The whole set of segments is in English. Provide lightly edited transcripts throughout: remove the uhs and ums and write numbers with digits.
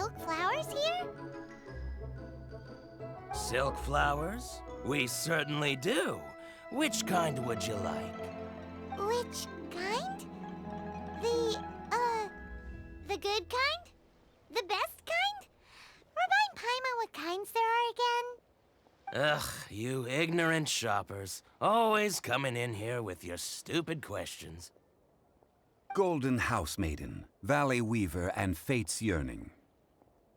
silk flowers here? Silk flowers? We certainly do. Which kind would you like? Which kind? The good kind? The best kind? Remind Paimon what kinds there are again. Ugh, you ignorant shoppers. Always coming in here with your stupid questions. Golden House Maiden, Valley Weaver, and Fate's Yearning.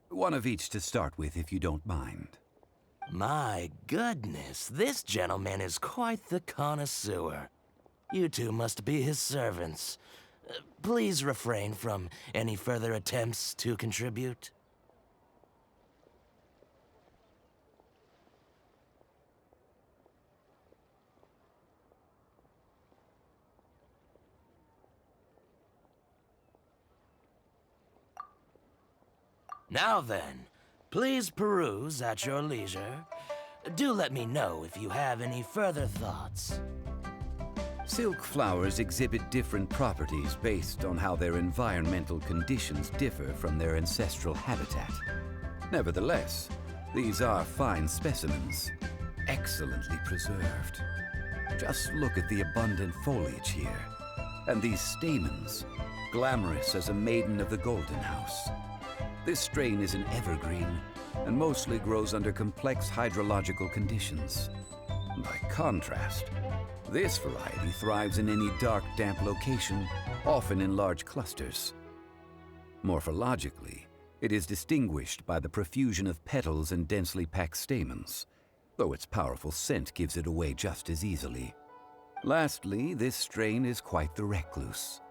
One of each to start with, if you don't mind. My goodness, this gentleman is quite the connoisseur. You two must be his servants. Please refrain from any further attempts to contribute. Now then, please peruse at your leisure. Do let me know if you have any further thoughts. Silk flowers exhibit different properties based on how their environmental conditions differ from their ancestral habitat. Nevertheless, these are fine specimens, excellently preserved. Just look at the abundant foliage here, and these stamens, glamorous as a maiden of the Golden House. This strain is an evergreen and mostly grows under complex hydrological conditions. By contrast, this variety thrives in any dark, damp location, often in large clusters. Morphologically, it is distinguished by the profusion of petals and densely packed stamens, though its powerful scent gives it away just as easily. Lastly, this strain is quite the recluse.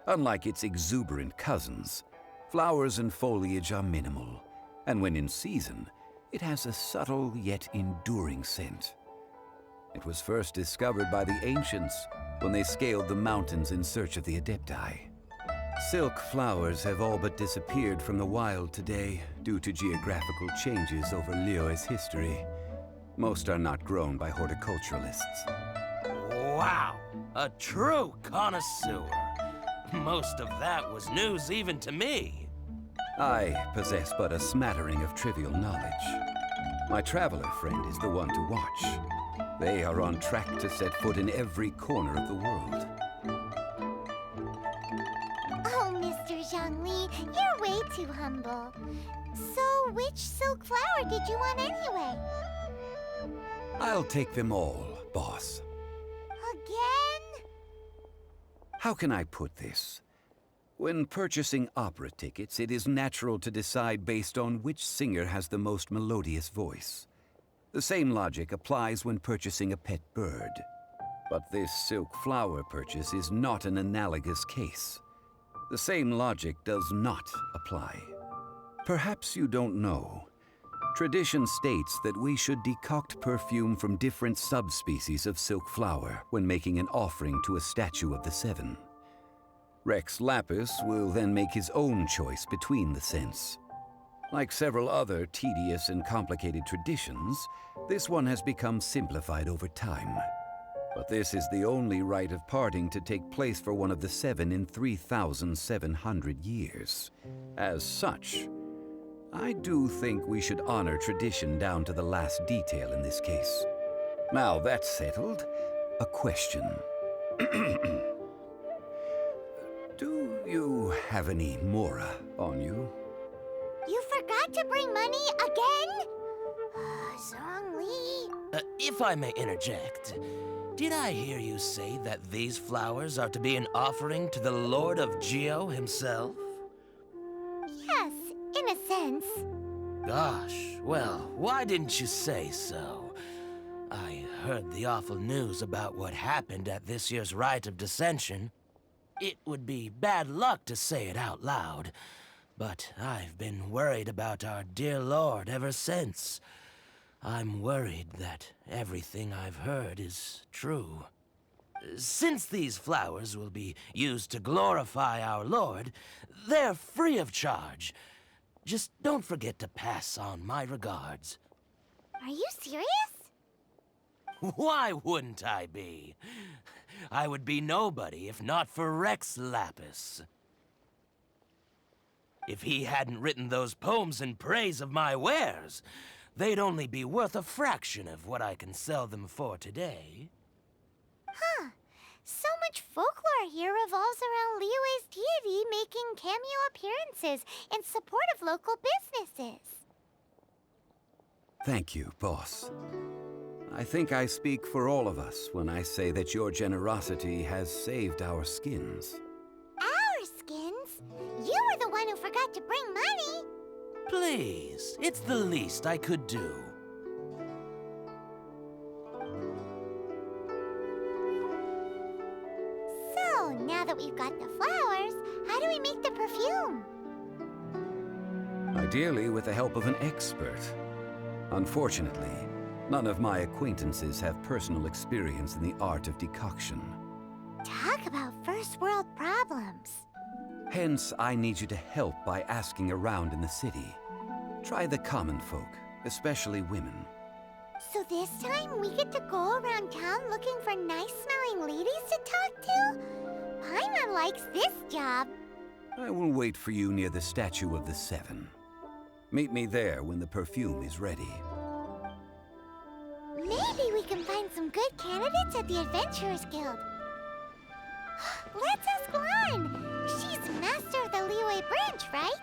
Unlike its exuberant cousins, flowers and foliage are minimal, and when in season, it has a subtle yet enduring scent. It was first discovered by the ancients when they scaled the mountains in search of the Adepti. Silk flowers have all but disappeared from the wild today due to geographical changes over Liy.004's history. Most are not grown by horticulturalists. Wow, a true connoisseur. Most of that was news even to me. I possess but a smattering of trivial knowledge. My traveler friend is the one to watch. They are on track to set foot in every corner of the world. Oh, Mr. Zhongli, you're way too humble. So, which silk flower did you want anyway? I'll take them all, boss. Again? How can I put this? When purchasing opera tickets, it is natural to decide based on which singer has the most melodious voice. The same logic applies when purchasing a pet bird. But this silk flower purchase is not an analogous case. The same logic does not apply. Perhaps you don't know. Tradition states that we should decoct perfume from different subspecies of silk flower when making an offering to a statue of the seven. Rex Lapis will then make his own choice between the scents. Like several other tedious and complicated traditions, this one has become simplified over time. But this is the only rite of parting to take place for one of the seven in 3,700 years. As such, I do think we should honor tradition down to the last detail in this case. Now that's settled, a question. Do you have any mora on you? You forgot to bring money again? Zhongli. If I may interject, did I hear you say that these flowers are to be an offering to the Lord of Geo himself? Yes, in a sense. Gosh, well, why didn't you say so? I heard the awful news about what happened at this year's Rite of Dissension. It would be bad luck to say it out loud, but I've been worried about our dear Lord ever since. I'm worried that everything I've heard is true. Since these flowers will be used to glorify our Lord, they're free of charge. Just don't forget to pass on my regards. Are you serious? Why wouldn't I be? I would be nobody if not for Rex Lapis. If he hadn't written those poems in praise of my wares, they'd only be worth a fraction of what I can sell them for today. Huh. So much folklore here revolves around Liyue's deity making cameo appearances in support of local businesses. Thank you, boss. I think I speak for all of us when I say that your generosity has saved our skins. Our skins? You were the one who forgot to bring money. Please, it's the least I could do. So, now that we've got the flowers, how do we make the perfume? Ideally with the help of an expert. Unfortunately, none of my acquaintances have personal experience in the art of decoction. Talk about first world problems. Hence, I need you to help by asking around in the city. Try the common folk, especially women. So this time we get to go around town looking for nice-smelling ladies to talk to? Paimon likes this job. I will wait for you near the Statue of the Seven. Meet me there when the perfume is ready. Maybe we can find some good candidates at the Adventurers Guild. Let's ask Lan. She's master of the Liyue branch, right?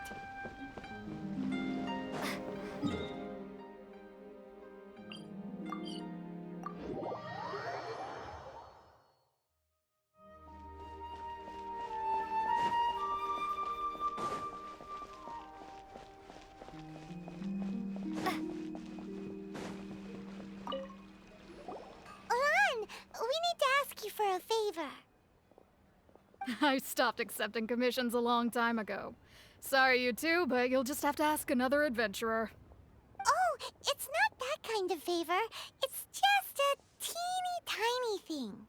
For a favor. I stopped accepting commissions a long time ago. Sorry, you two, but you'll just have to ask another adventurer. Oh, it's not that kind of favor. It's just a teeny tiny thing.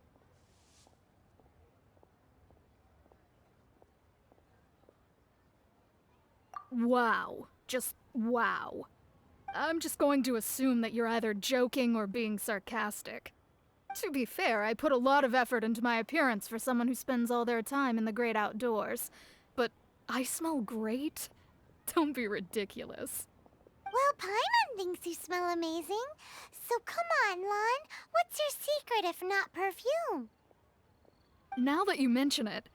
Wow. Just wow. I'm just going to assume that you're either joking or being sarcastic. To be fair, I put a lot of effort into my appearance for someone who spends all their time in the great outdoors. But I smell great? Don't be ridiculous. Well, Paimon thinks you smell amazing. So come on, Lan. What's your secret if not perfume? Now that you mention it,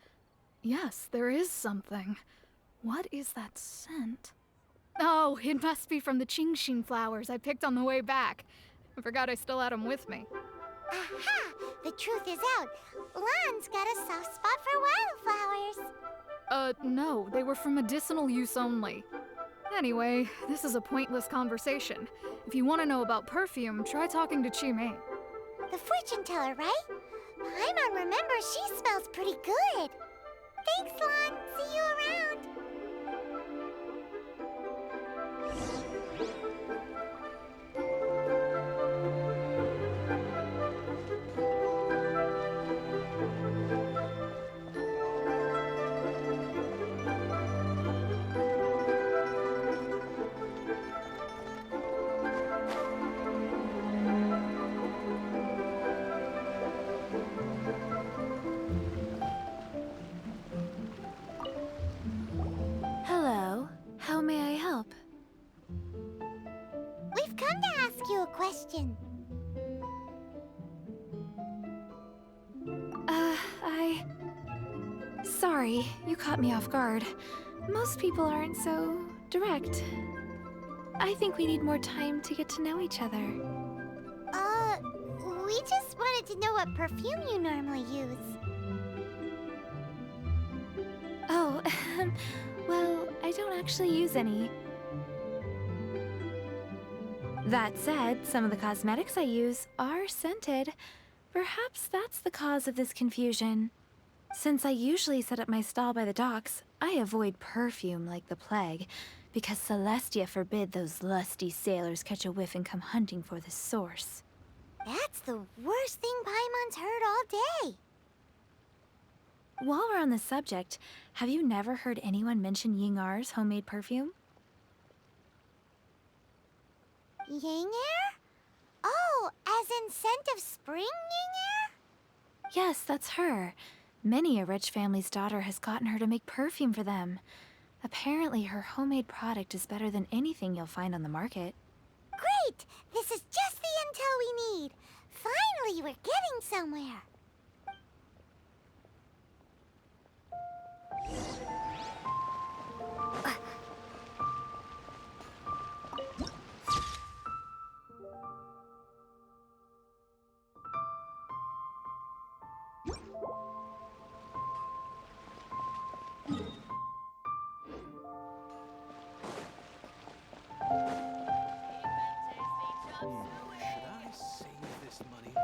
yes, there is something. What is that scent? Oh, it must be from the Qingxin flowers I picked on the way back. I forgot I still had them with me. Aha! The truth is out. Lan's got a soft spot for wildflowers. No, they were for medicinal use only. Anyway, this is a pointless conversation. If you want to know about perfume, try talking to Chi-Mei. The fortune teller, right? Paimon remembers she smells pretty good. Thanks, Lan. See you around. Hello. How may I help? We've come to ask you a question. Sorry, you caught me off guard. Most people aren't so direct. I think we need more time to get to know each other. We just wanted to know what perfume you normally use. Oh, well, I don't actually use any. That said, some of the cosmetics I use are scented. Perhaps that's the cause of this confusion. Since I usually set up my stall by the docks, I avoid perfume like the plague, because Celestia forbid those lusty sailors catch a whiff and come hunting for the source. That's the worst thing Paimon's heard all day. While we're on the subject, have you never heard anyone mention Ying-Ar's homemade perfume? Ying-Er? Oh, as in scent of spring Ying-Er? Yes, that's her. Many a rich family's daughter has gotten her to make perfume for them. Apparently, her homemade product is better than anything you'll find on the market. Great! This is just the intel we need. Finally, we're getting somewhere. Should I save this money?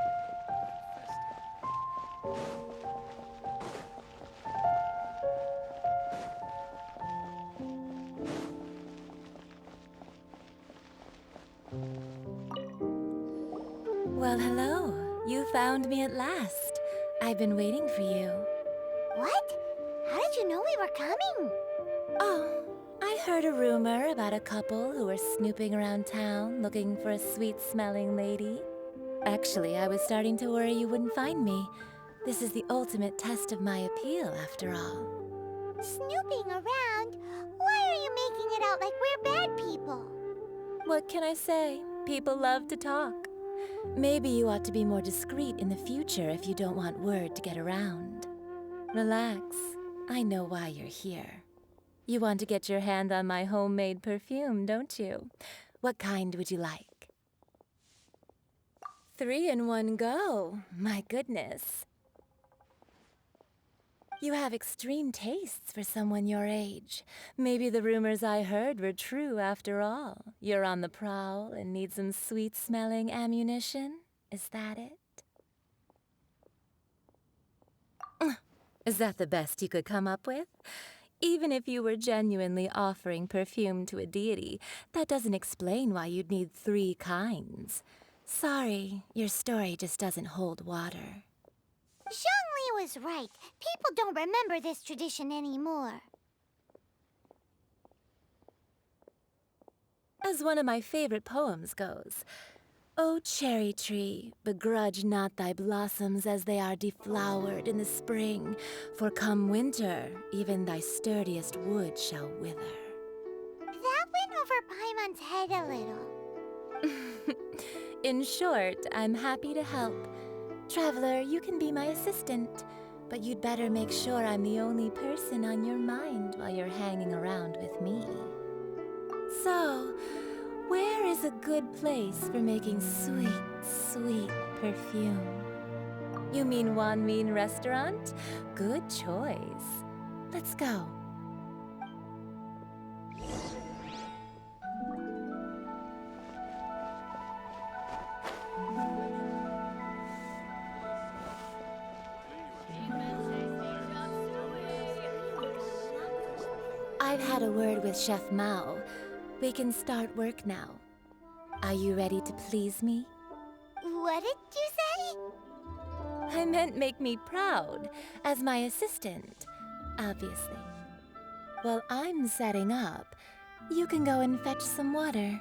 Well, hello. You found me at last. I've been waiting for you. What? How did you know we were coming? Oh, I heard a rumor about a couple who were snooping around town looking for a sweet-smelling lady. Actually, I was starting to worry you wouldn't find me. This is the ultimate test of my appeal, after all. Snooping around? Why are you making it out like we're bad people? What can I say? People love to talk. Maybe you ought to be more discreet in the future if you don't want word to get around. Relax. I know why you're here. You want to get your hand on my homemade perfume, don't you? What kind would you like? 3 in one go. My goodness. You have extreme tastes for someone your age. Maybe the rumors I heard were true after all. You're on the prowl and need some sweet-smelling ammunition? Is that it? Is that the best you could come up with? Even if you were genuinely offering perfume to a deity, that doesn't explain why you'd need 3 kinds. Sorry, your story just doesn't hold water. Zhongli was right. People don't remember this tradition anymore. As one of my favorite poems goes, "O cherry tree, begrudge not thy blossoms as they are deflowered in the spring, for come winter, even thy sturdiest wood shall wither." That went over Paimon's head a little. In short, I'm happy to help. Traveler, you can be my assistant, but you'd better make sure I'm the only person on your mind while you're hanging around with me. So, where is a good place for making sweet, sweet perfume? You mean Wan Min restaurant? Good choice. Let's go. I've had a word with Chef Mao. We can start work now. Are you ready to please me? What did you say? I meant make me proud, as my assistant, obviously. While I'm setting up, you can go and fetch some water.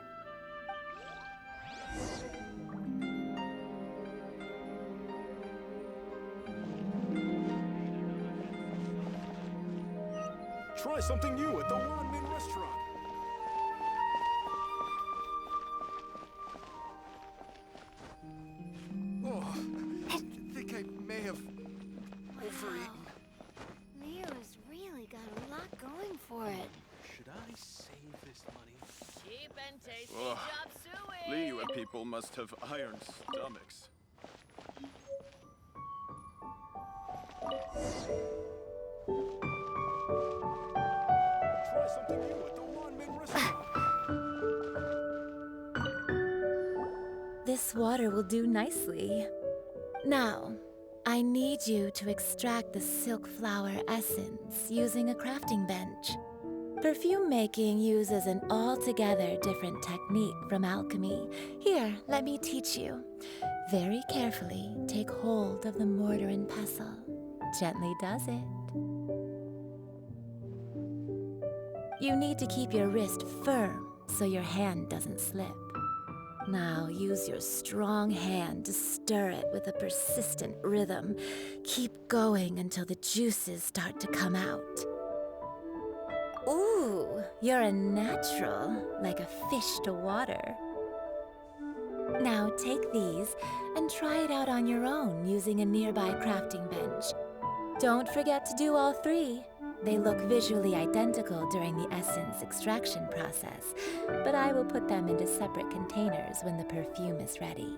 Try something new at the Wan Min restaurant. Oh, I think I may have overeaten. Leo's really got a lot going for it. Should I save this money? Cheap and tasty Ugh. chop suey. Liy people must have iron stomachs. Try something new at the Wan Min restaurant. This water will do nicely. Now, I need you to extract the silk flower essence using a crafting bench. Perfume making uses an altogether different technique from alchemy. Here, let me teach you. Very carefully, take hold of the mortar and pestle. Gently does it. You need to keep your wrist firm so your hand doesn't slip. Now use your strong hand to stir it with a persistent rhythm. Keep going until the juices start to come out. Ooh, you're a natural, like a fish to water. Now take these and try it out on your own using a nearby crafting bench. Don't forget to do all three. They look visually identical during the essence extraction process, but I will put them into separate containers when the perfume is ready.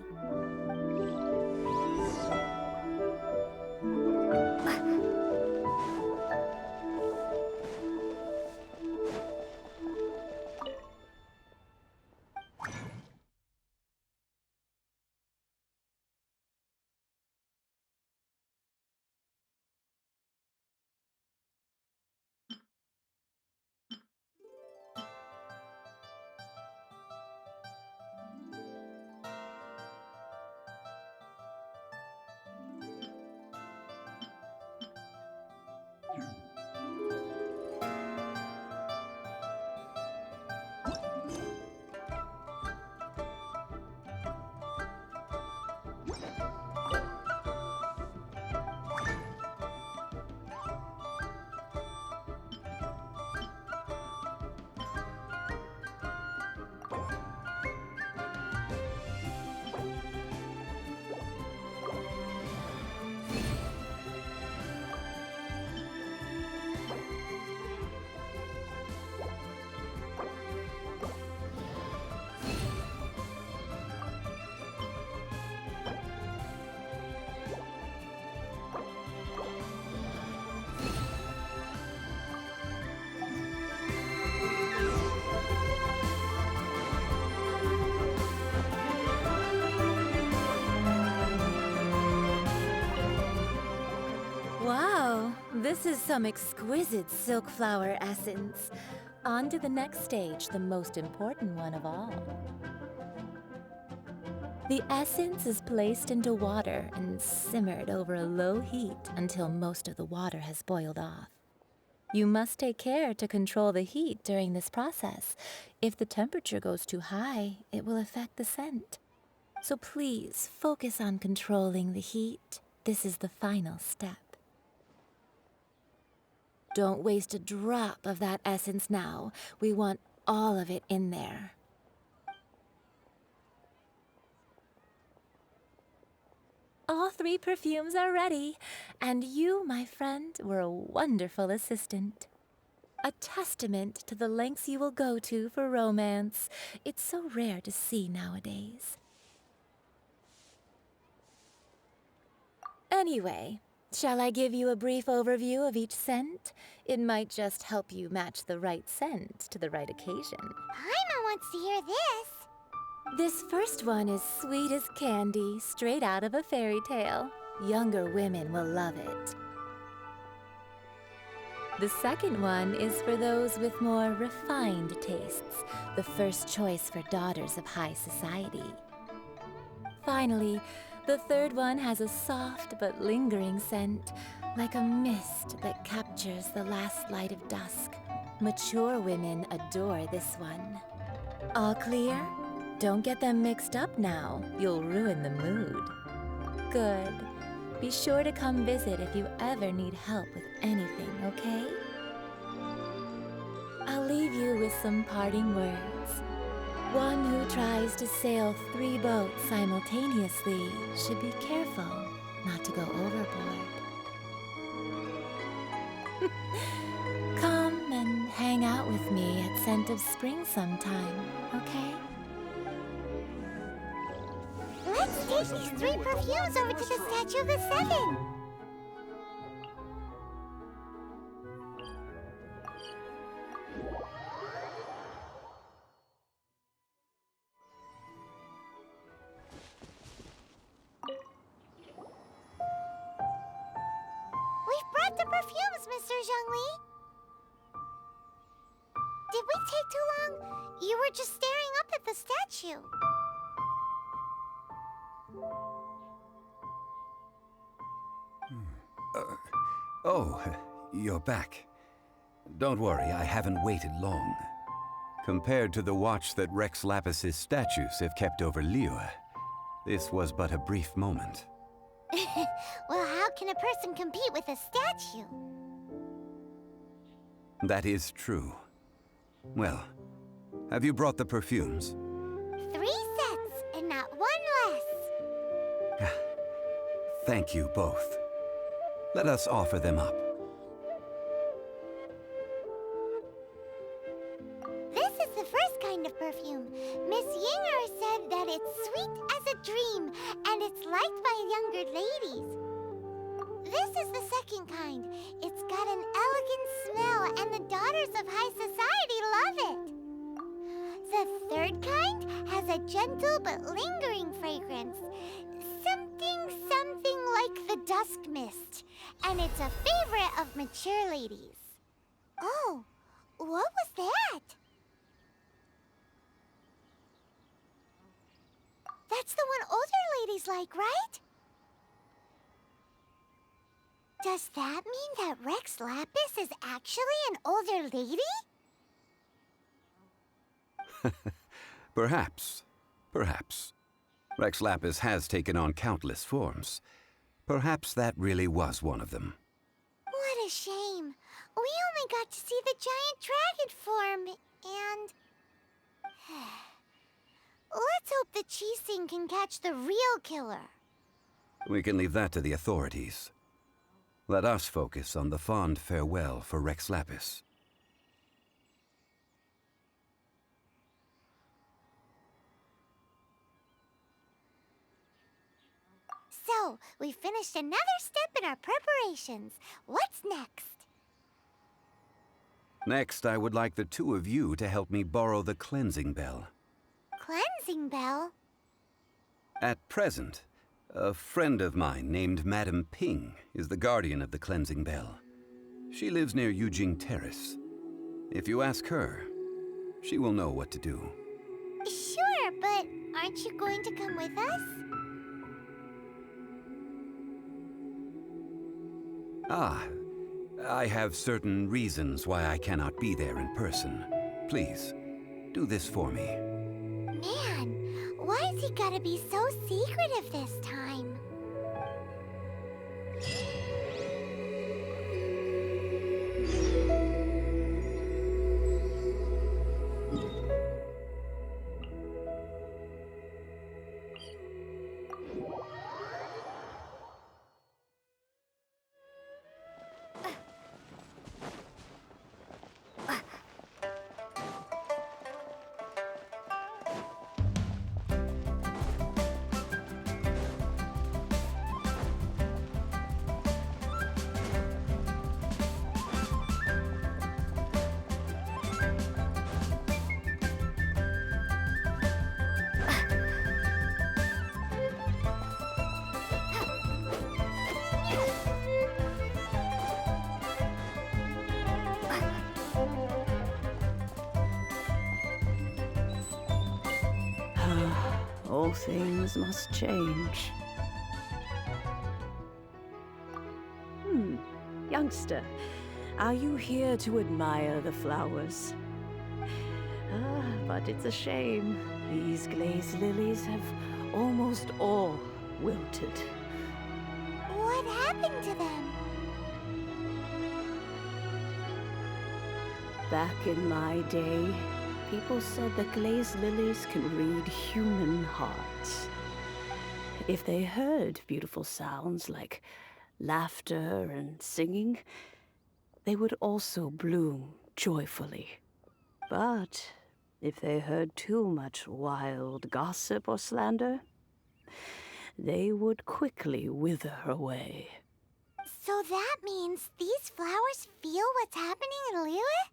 Wow, this is some exquisite silk flower essence. On to the next stage, the most important one of all. The essence is placed into water and simmered over a low heat until most of the water has boiled off. You must take care to control the heat during this process. If the temperature goes too high, it will affect the scent. So please focus on controlling the heat. This is the final step. Don't waste a drop of that essence now. We want all of it in there. All three perfumes are ready, and you, my friend, were a wonderful assistant. A testament to the lengths you will go to for romance. It's so rare to see nowadays. Anyway, shall I give you a brief overview of each scent? It might just help you match the right scent to the right occasion. Paimon wants to hear this. This first one is sweet as candy, straight out of a fairy tale. Younger women will love it. The second one is for those with more refined tastes, the first choice for daughters of high society. Finally, the third one has a soft but lingering scent, like a mist that captures the last light of dusk. Mature women adore this one. All clear? Don't get them mixed up now. You'll ruin the mood. Good. Be sure to come visit if you ever need help with anything, okay? I'll leave you with some parting words. One who tries to sail 3 boats simultaneously should be careful not to go overboard. Come and hang out with me at Scent of Spring sometime, okay? Let's take these 3 perfumes over to the Statue of the Seven. We've brought the perfumes, Mr. Zhongli. Did we take too long? You were just staring up at the statue. Oh, you're back. Don't worry, I haven't waited long. Compared to the watch that Rex Lapis's statues have kept over Liy, this was but a brief moment. Well, how can a person compete with a statue? That is true. Well, have you brought the perfumes? 3 sets, and not one less. Thank you both. Let us offer them up. This is the first kind of perfume. Miss Yinger said that it's sweet as a dream, and it's liked by younger ladies. This is the second kind. It's got an elegant smell, and the daughters of high society love it. The third kind has a gentle but lingering fragrance. Something like the dusk mist. And it's a favorite of mature ladies. Oh, what was that? That's the one older ladies like, right? Does that mean that Rex Lapis is actually an older lady? Perhaps. Perhaps. Rex Lapis has taken on countless forms. Perhaps that really was one of them. What a shame. We only got to see the giant dragon form, and... Let's hope the Chising can catch the real killer. We can leave that to the authorities. Let us focus on the fond farewell for Rex Lapis. So, we finished another step in our preparations. What's next? Next, I would like the two of you to help me borrow the cleansing bell. Cleansing bell? At present, a friend of mine named Madame Ping is the guardian of the cleansing bell. She lives near Yujing Terrace. If you ask her, she will know what to do. Sure, but aren't you going to come with us? Ah, I have certain reasons why I cannot be there in person. Please, do this for me. Man, why's he gotta be so secretive this time? All things must change. Youngster, are you here to admire the flowers? But it's a shame. These glazed lilies have almost all wilted. What happened to them? Back in my day, people said that glazed lilies can read human hearts. If they heard beautiful sounds like laughter and singing, they would also bloom joyfully. But if they heard too much wild gossip or slander, they would quickly wither away. So that means these flowers feel what's happening in Liyue?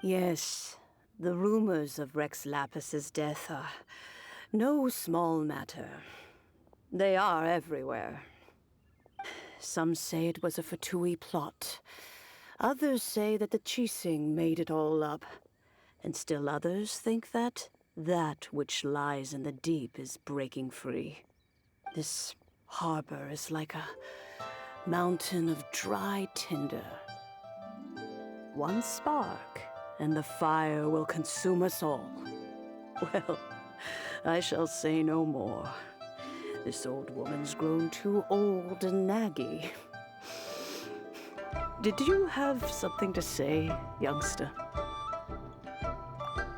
Yes, the rumors of Rex Lapis's death are no small matter. They are everywhere. Some say it was a Fatui plot. Others say that the Chising made it all up. And still others think that which lies in the deep is breaking free. This harbor is like a mountain of dry tinder. One spark, and the fire will consume us all. Well, I shall say no more. This old woman's grown too old and naggy. Did you have something to say, youngster?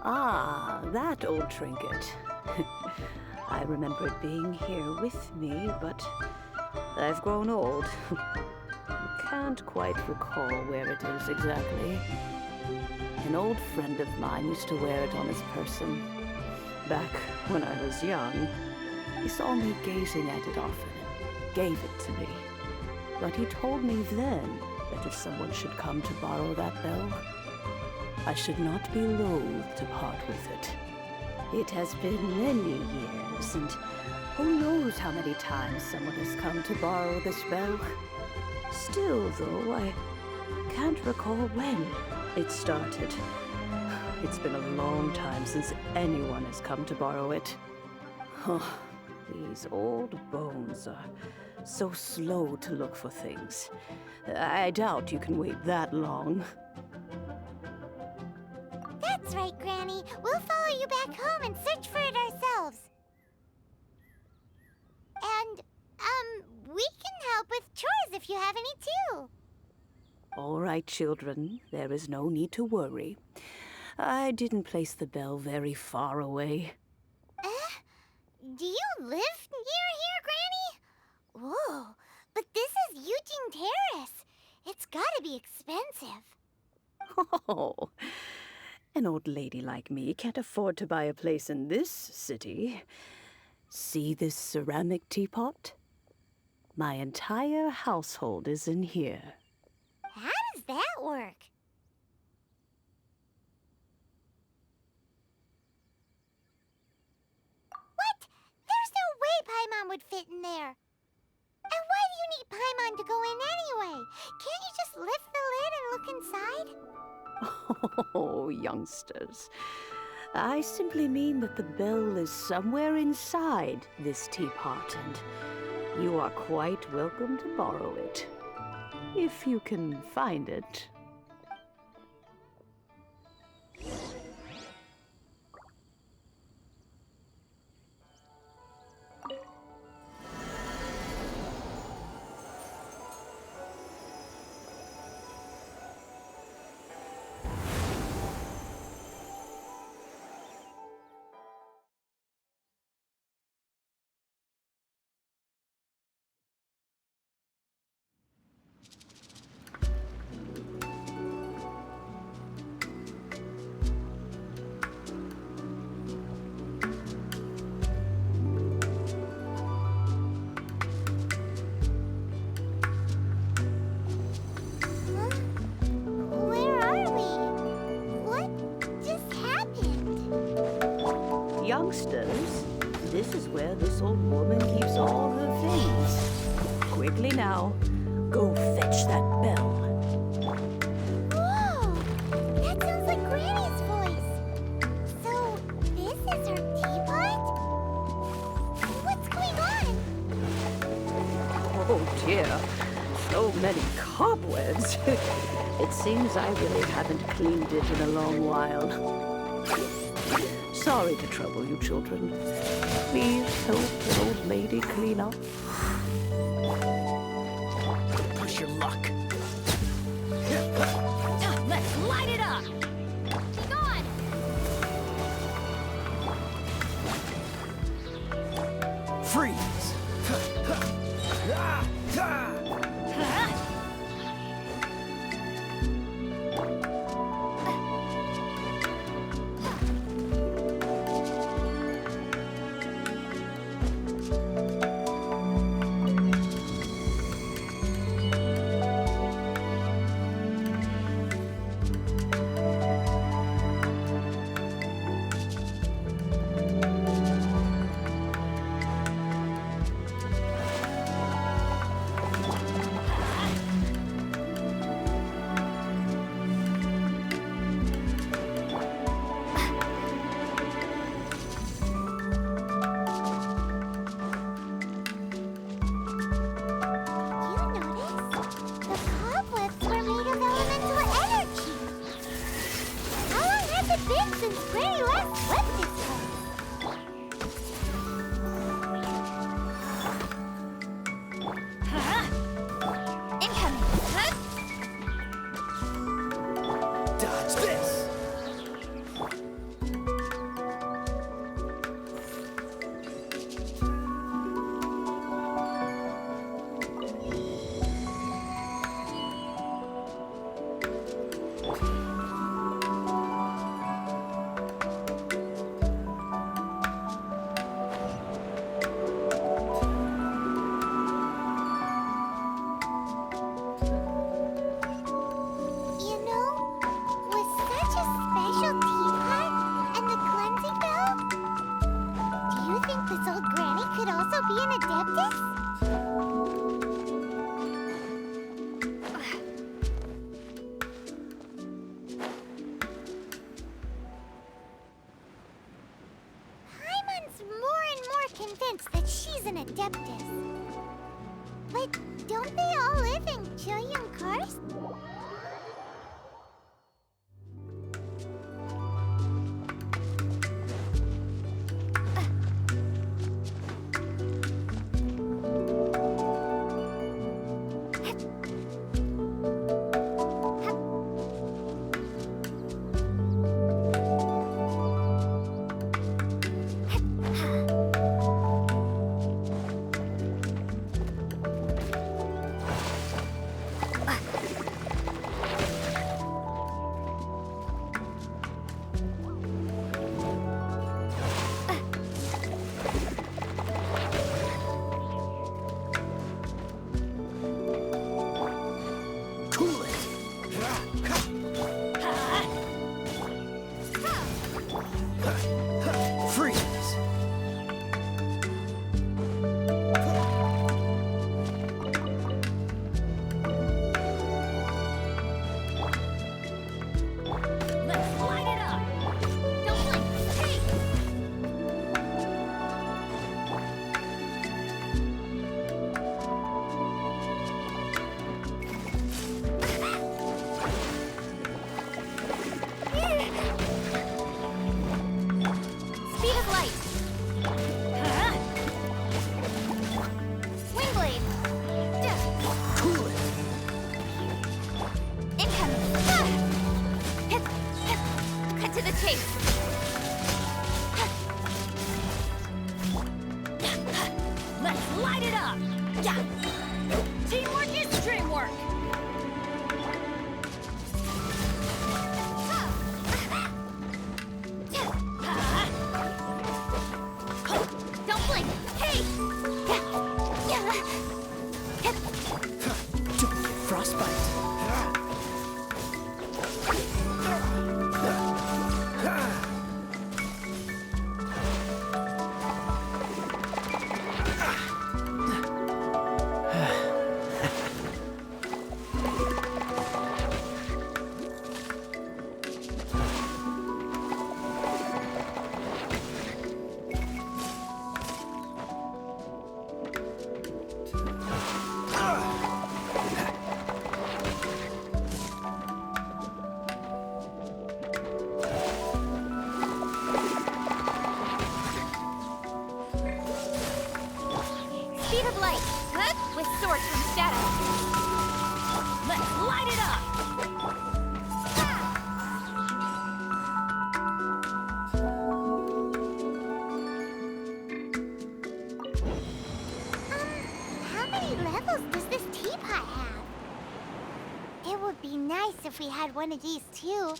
Ah, that old trinket. I remember it being here with me, but I've grown old. Can't quite recall where it is exactly. An old friend of mine used to wear it on his person. Back when I was young, he saw me gazing at it often and gave it to me. But he told me then that if someone should come to borrow that bell, I should not be loath to part with it. It has been many years, and who knows how many times someone has come to borrow this bell. Still, though, I can't recall when it started. It's been a long time since anyone has come to borrow it. Oh, these old bones are so slow to look for things. I doubt you can wait that long. That's right, Granny. We'll follow you back home and search for it ourselves. And, we can help with chores if you have any too. All right, children. There is no need to worry. I didn't place the bell very far away. Do you live near here, Granny? Whoa, but this is Eugene Terrace. It's gotta be expensive. Oh, an old lady like me can't afford to buy a place in this city. See this ceramic teapot? My entire household is in here. How does that work? What? There's no way Paimon would fit in there. And why do you need Paimon to go in anyway? Can't you just lift the lid and look inside? Oh, youngsters. I simply mean that the bell is somewhere inside this teapot, and you are quite welcome to borrow it. If you can find it. Youngsters, this is where this old woman keeps all her things. Quickly now, go fetch that bell. Whoa! That sounds like Granny's voice. So, this is her teapot? What's going on? Oh dear, so many cobwebs. It seems I really haven't cleaned it in a long while. Sorry to trouble you, children. Please help the old lady clean up. Push your luck. Let's light it up! Be gone! Freeze! Since Granny last swept this place. Incoming! Adeptus? Paimon's more and more convinced that she's an Adeptus. But don't they all live in Chương? Speed of light, good? With swords from shadow. Let's light it up! How many levels does this teapot have? It would be nice if we had one of these too.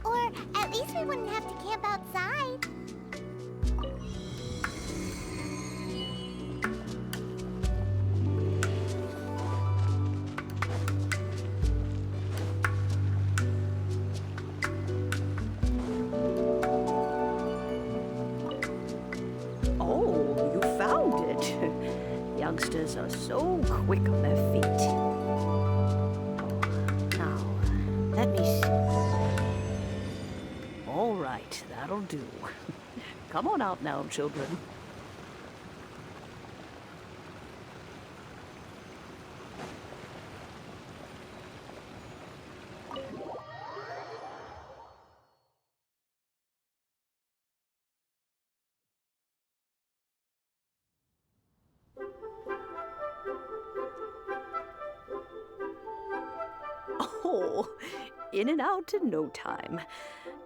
Or at least we wouldn't have to camp outside. Oh, you found it. Youngsters are so quick on their feet. Now, let me see. All right, that'll do. Come on out now, children. Oh, in and out in no time.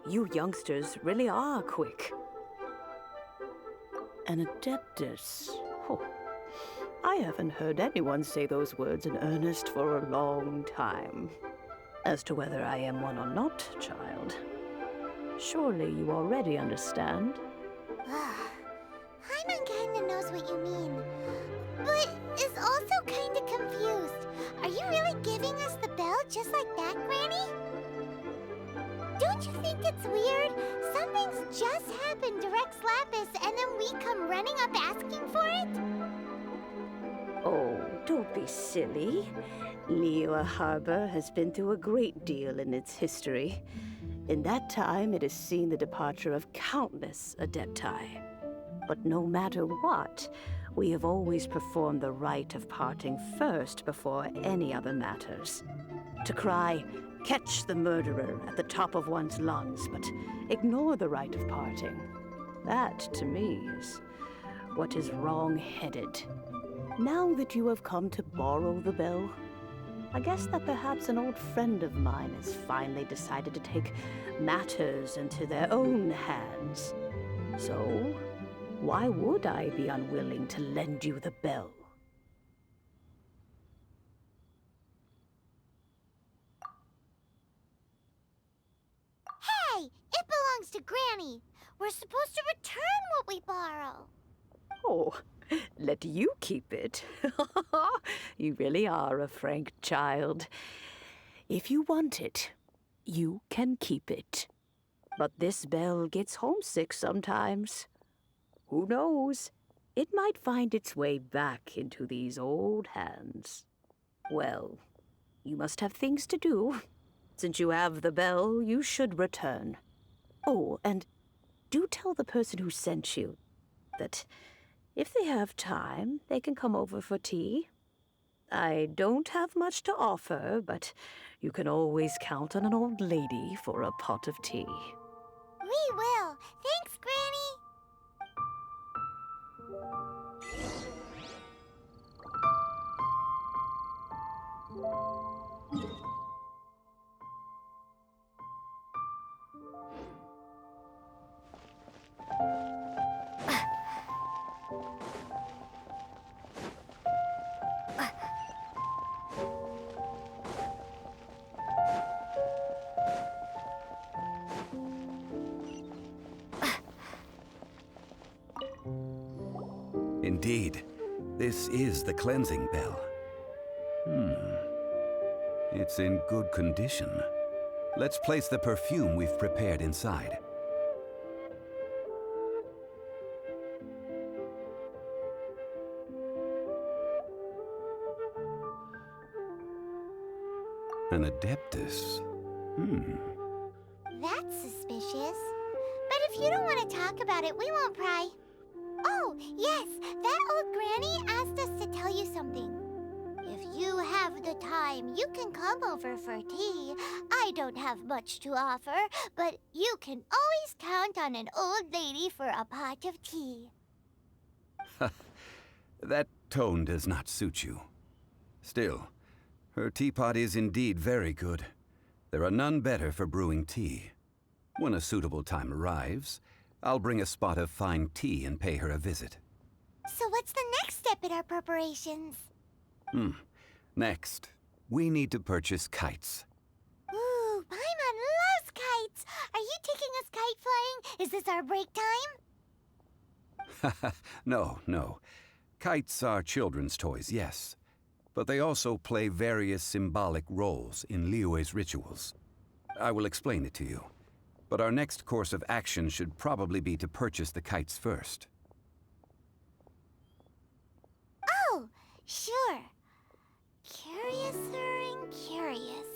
You youngsters really are quick. An Adeptus. Oh, I haven't heard anyone say those words in earnest for a long time. As to whether I am one or not, child, surely you already understand. Paimon kinda knows what you mean, but is also kinda confused. Are you really giving us the bell just like that, Granny? Don't you think it's weird? Something's just happened to Rex Lapis and then we come running up asking for it? Oh, don't be silly. Liy.004 Harbor has been through a great deal in its history. In that time, it has seen the departure of countless Adepti. But no matter what, we have always performed the rite of parting first before any other matters. To cry, "Catch the murderer," at the top of one's lungs, but ignore the rite of parting. That, to me, is what is wrong-headed. Now that you have come to borrow the bell, I guess that perhaps an old friend of mine has finally decided to take matters into their own hands. So, why would I be unwilling to lend you the bell? Hey, it belongs to Granny. We're supposed to return what we borrow. Oh, let you keep it. You really are a frank child. If you want it, you can keep it. But this bell gets homesick sometimes. Who knows? It might find its way back into these old hands. Well, you must have things to do. Since you have the bell, you should return. Oh, and do tell the person who sent you that if they have time, they can come over for tea. I don't have much to offer, but you can always count on an old lady for a pot of tea. We will. Thanks, Granny. Indeed, this is the cleansing bell. It's in good condition. Let's place the perfume we've prepared inside. An Adeptus. That's suspicious. But if you don't want to talk about it, we won't pry. Oh, yes, that old granny asked us to tell you something. If you have the time, you can come over for tea. I don't have much to offer, but you can always count on an old lady for a pot of tea. That tone does not suit you. Still, her teapot is indeed very good. There are none better for brewing tea. When a suitable time arrives, I'll bring a spot of fine tea and pay her a visit. So what's the next step in our preparations? Next, we need to purchase kites. Ooh, Paimon loves kites! Are you taking us kite flying? Is this our break time? No. Kites are children's toys, yes. But they also play various symbolic roles in Liyue's rituals. I will explain it to you. But our next course of action should probably be to purchase the kites first. Oh, sure. Curiouser and curiouser.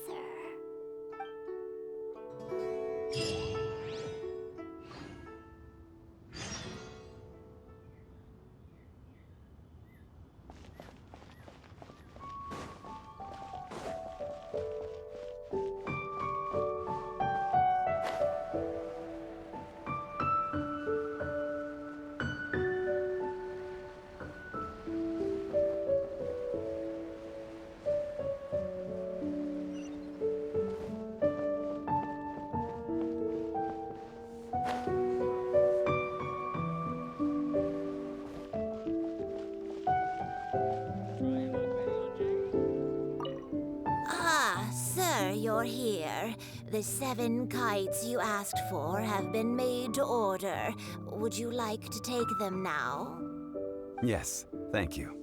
Sir, you're here. The 7 kites you asked for have been made to order. Would you like to take them now? Yes, thank you.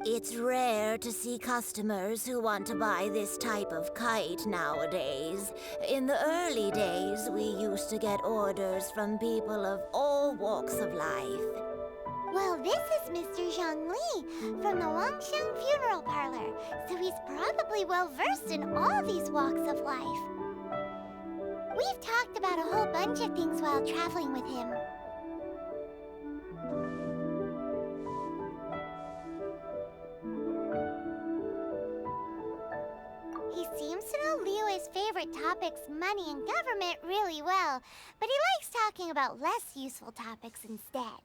It's rare to see customers who want to buy this type of kite nowadays. In the early days, we used to get orders from people of all walks of life. Well, this is Mr. Zhongli from the Wangsheng Funeral Parlor, so he's probably well-versed in all these walks of life. We've talked about a whole bunch of things while traveling with him. He seems to know Liu's favorite topics, money and government, really well, but he likes talking about less useful topics instead.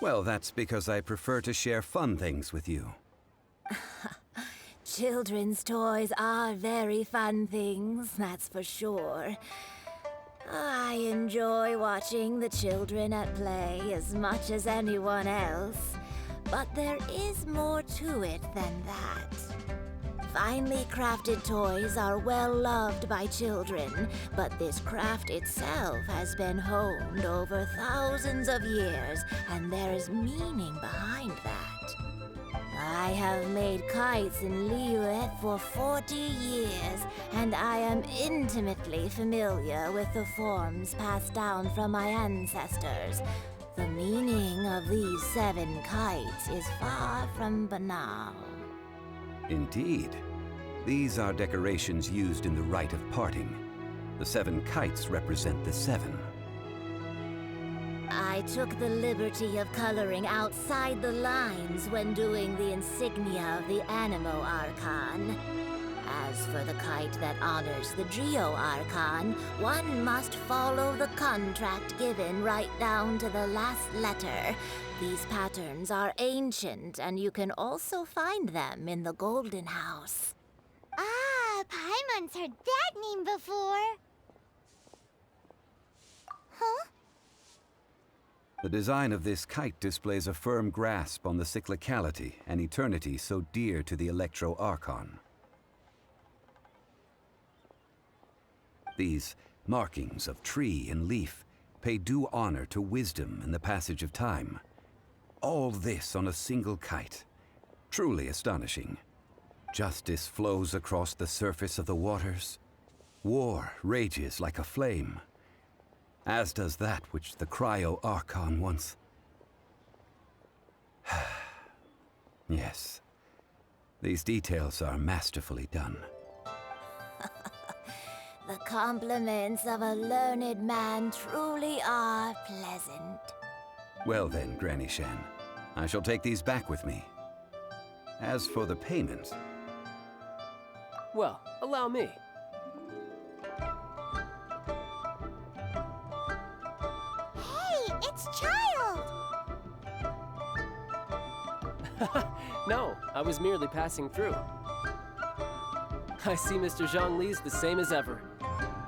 Well, that's because I prefer to share fun things with you. Children's toys are very fun things, that's for sure. I enjoy watching the children at play as much as anyone else, but there is more to it than that. Finely crafted toys are well loved by children, but this craft itself has been honed over thousands of years, and there is meaning behind that. I have made kites in Liy.004 for 40 years, and I am intimately familiar with the forms passed down from my ancestors. The meaning of these 7 kites is far from banal. Indeed. These are decorations used in the rite of parting. The 7 kites represent the 7. I took the liberty of coloring outside the lines when doing the insignia of the Animo Archon. As for the kite that honors the Geo Archon, one must follow the contract given right down to the last letter. These patterns are ancient, and you can also find them in the Golden House. Ah, Paimon's heard that name before. Huh? The design of this kite displays a firm grasp on the cyclicality and eternity so dear to the Electro Archon. These markings of tree and leaf pay due honor to wisdom and the passage of time. All this on a single kite. Truly astonishing. Justice flows across the surface of the waters. War rages like a flame. As does that which the Cryo Archon once... Yes. These details are masterfully done. The compliments of a learned man truly are pleasant. Well then, Granny Shan, I shall take these back with me. As for the payment... Well, allow me. Hey, it's Child! No, I was merely passing through. I see Mr. Zhongli's the same as ever.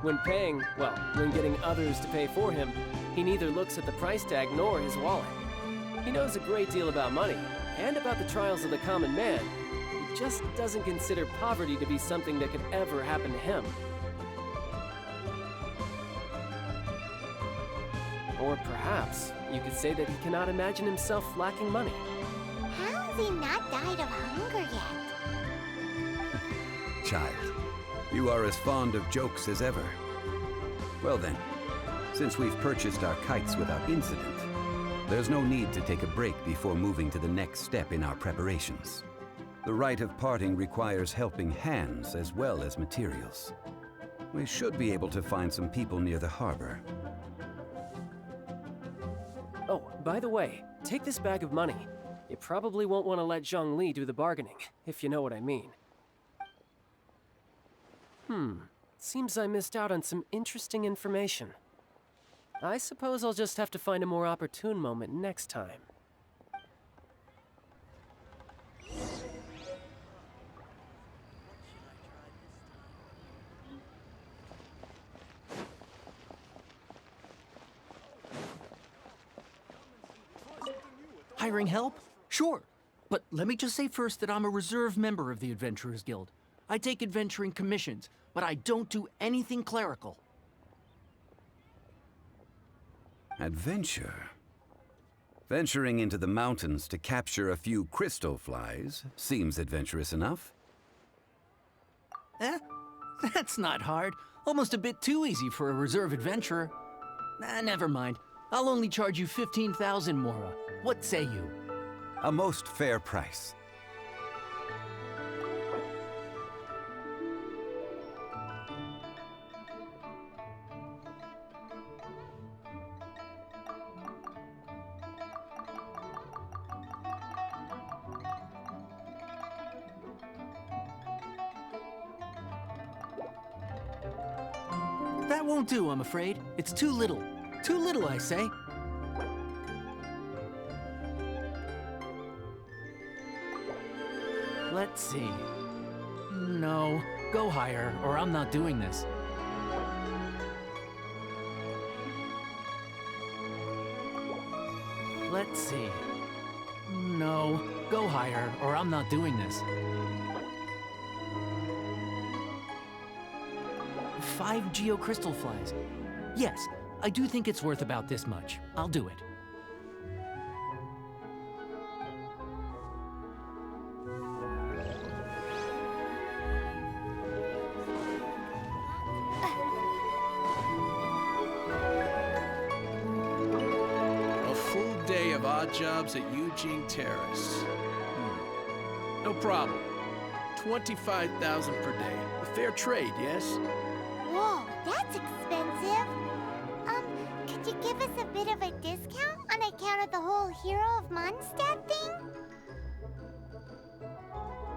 When paying, well, when getting others to pay for him, he neither looks at the price tag nor his wallet. He knows a great deal about money, and about the trials of the common man. He just doesn't consider poverty to be something that could ever happen to him. Or perhaps you could say that he cannot imagine himself lacking money. How's he not died of hunger yet? Child, you are as fond of jokes as ever. Well then, since we've purchased our kites without incident, there's no need to take a break before moving to the next step in our preparations. The rite of parting requires helping hands as well as materials. We should be able to find some people near the harbor. Oh, by the way, take this bag of money. You probably won't want to let Zhongli do the bargaining, if you know what I mean. Seems I missed out on some interesting information. I suppose I'll just have to find a more opportune moment next time. Hiring help? Sure. But let me just say first that I'm a reserve member of the Adventurers Guild. I take adventuring commissions, but I don't do anything clerical. Adventure? Venturing into the mountains to capture a few crystal flies seems adventurous enough. That's not hard. Almost a bit too easy for a reserve adventurer. Never mind. I'll only charge you 15,000 Mora. What say you? A most fair price. That won't do, I'm afraid. It's too little. Too little, I say. Let's see. No, go higher, or I'm not doing this. Let's see. No, go higher, or I'm not doing this. 5 geocrystal flies. Yes, I do think it's worth about this much. I'll do it. A full day of odd jobs at Eugene Terrace. No problem. 25,000 per day. A fair trade, yes? Whoa, that's expensive. Could you give us a bit of a discount on account of the whole Hero of Mondstadt thing?